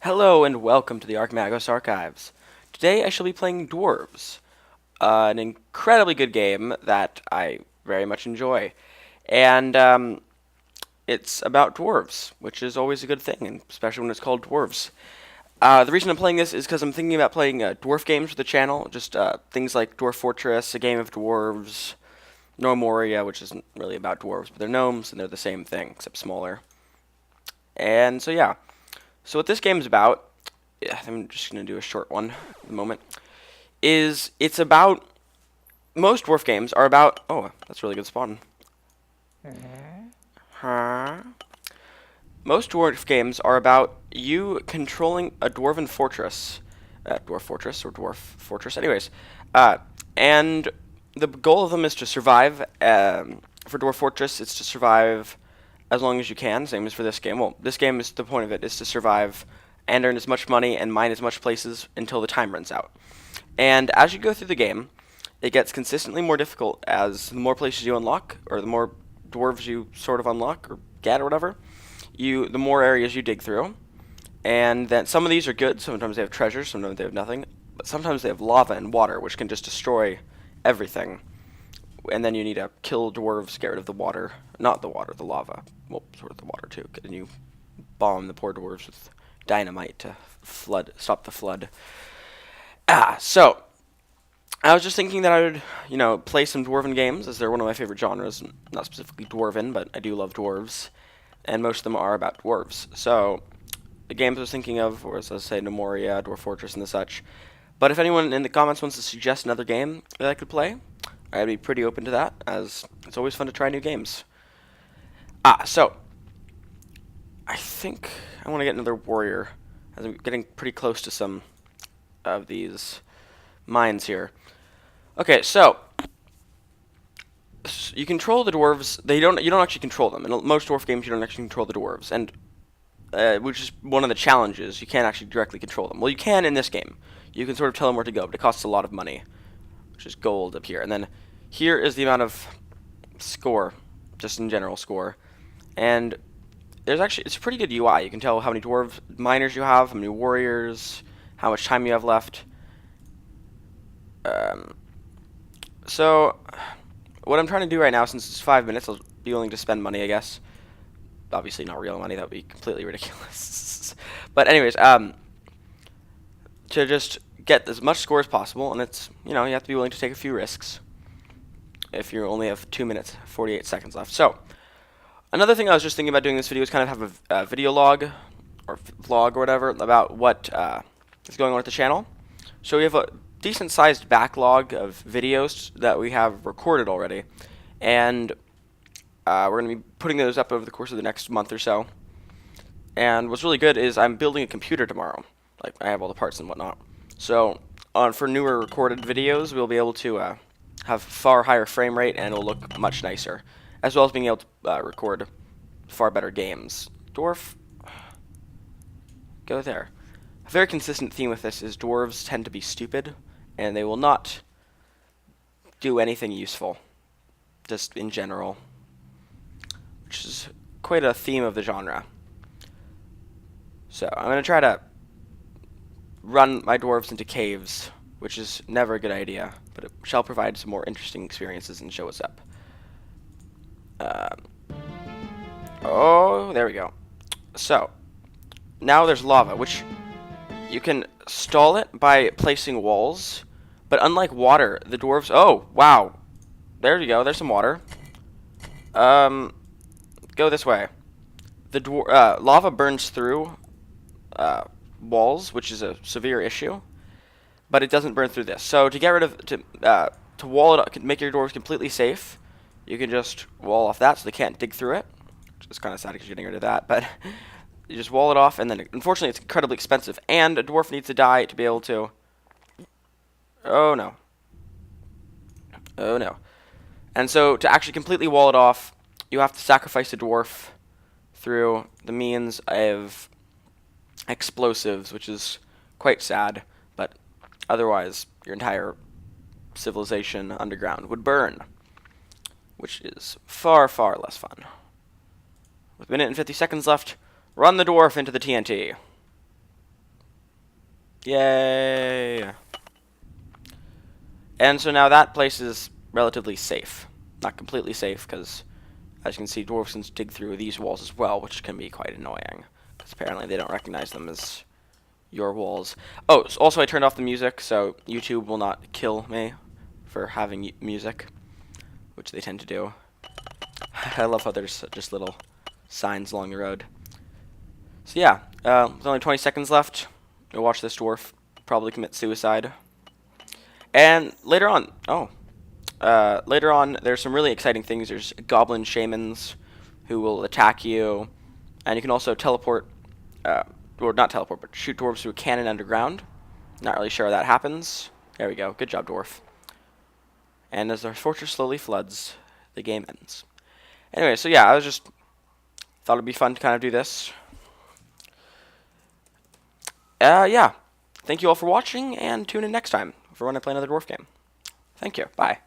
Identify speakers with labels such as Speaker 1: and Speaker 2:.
Speaker 1: Hello and welcome to the ArchMagosArchives. Today I shall be playing Dwarves, an incredibly good game that I very much enjoy. And it's about dwarves, which is always a good thing, and especially when it's called Dwarves. The reason I'm playing this is because I'm thinking about playing dwarf games for the channel, just things like Dwarf Fortress, a game of dwarves, No Moria, which isn't really about dwarves, but they're gnomes, and they're the same thing, except smaller. And so yeah, so what this game is about, yeah, I'm just going to do a short one at the moment, is it's about, most dwarf games are about, oh, that's really good spawn. Huh? Most dwarf games are about you controlling a dwarven fortress, dwarf fortress or dwarf fortress, anyways, and the goal of them is to survive. For dwarf fortress, it's to survive as long as you can. Same as for this game. Well, this game is the point of it is to survive and earn as much money and mine as much places until the time runs out. And as you go through the game, it gets consistently more difficult as the more places you unlock, or the more dwarves you sort of unlock or get or whatever, the more areas you dig through. And then some of these are good. Sometimes they have treasure, sometimes they have nothing. But sometimes they have lava and water, which can just destroy everything. And then you need to kill dwarves, get rid of the water. Not the water, the lava. Well, sort of the water too. And you bomb the poor dwarves with dynamite to stop the flood. So I was just thinking that I would, play some dwarven games, as they're one of my favorite genres. Not specifically dwarven, but I do love dwarves. And most of them are about dwarves. So the games I was thinking of was, let's say, No Moria, Dwarf Fortress, and the such. But if anyone in the comments wants to suggest another game that I could play, I'd be pretty open to that, as it's always fun to try new games. So I think I want to get another warrior, as I'm getting pretty close to some of these mines here. Okay, so you control the dwarves. You don't actually control them. In most dwarf games, you don't actually control the dwarves, and which is one of the challenges. You can't actually directly control them. Well, you can in this game. You can sort of tell them where to go, but it costs a lot of money, which is gold up here. And then here is the amount of score, just in general score. And it's a pretty good UI. You can tell how many dwarves, miners you have, how many warriors, how much time you have left. So what I'm trying to do right now, since it's 5 minutes, I'll be willing to spend money, I guess. Obviously not real money, that would be completely ridiculous. But anyways, to just get as much score as possible, and it's, you have to be willing to take a few risks if you only have 2 minutes, 48 seconds left. So, another thing I was just thinking about doing this video is kind of have a video log, or vlog or whatever, about what is going on with the channel. So we have a decent sized backlog of videos that we have recorded already, and we're going to be putting those up over the course of the next month or so. And what's really good is I'm building a computer tomorrow. Like, I have all the parts and whatnot. So, for newer recorded videos, we'll be able to have far higher frame rate, and it'll look much nicer. As well as being able to record far better games. Dwarf, go there. A very consistent theme with this is dwarves tend to be stupid, and they will not do anything useful, just in general. Which is quite a theme of the genre. So, I'm going to try to run my dwarves into caves, which is never a good idea, but it shall provide some more interesting experiences and show us up. Oh, there we go. So, now there's lava, which you can stall it by placing walls, but unlike water, the dwarves... Oh, wow. There you go, there's some water. Go this way. The lava burns through walls, which is a severe issue, but it doesn't burn through this. So to get rid of to wall it up, make your dwarves completely safe, you can just wall off that so they can't dig through it. Which is kind of sad because you're getting rid of that, but you just wall it off, and then unfortunately it's incredibly expensive, and a dwarf needs to die to be able to. Oh no. Oh no. And so to actually completely wall it off, you have to sacrifice a dwarf through the means of explosives, which is quite sad, but otherwise your entire civilization underground would burn, which is far, far less fun. With a minute and 50 seconds left, run the dwarf into the TNT. Yay! And so now that place is relatively safe. Not completely safe, because as you can see, dwarves can dig through these walls as well, which can be quite annoying. Because apparently they don't recognize them as your walls. Oh, also I turned off the music, so YouTube will not kill me for having music, which they tend to do. I love how there's just little signs along the road. So yeah, there's only 20 seconds left. We'll watch this dwarf probably commit suicide. And later on, later on, there's some really exciting things. There's goblin shamans who will attack you, and you can also teleport, or not teleport, but shoot dwarves through a cannon underground. Not really sure how that happens. There we go. Good job, dwarf. And as the fortress slowly floods, the game ends. Anyway, so yeah, I just thought it'd be fun to kind of do this. Yeah. Thank you all for watching, and tune in next time for when I play another dwarf game. Thank you. Bye.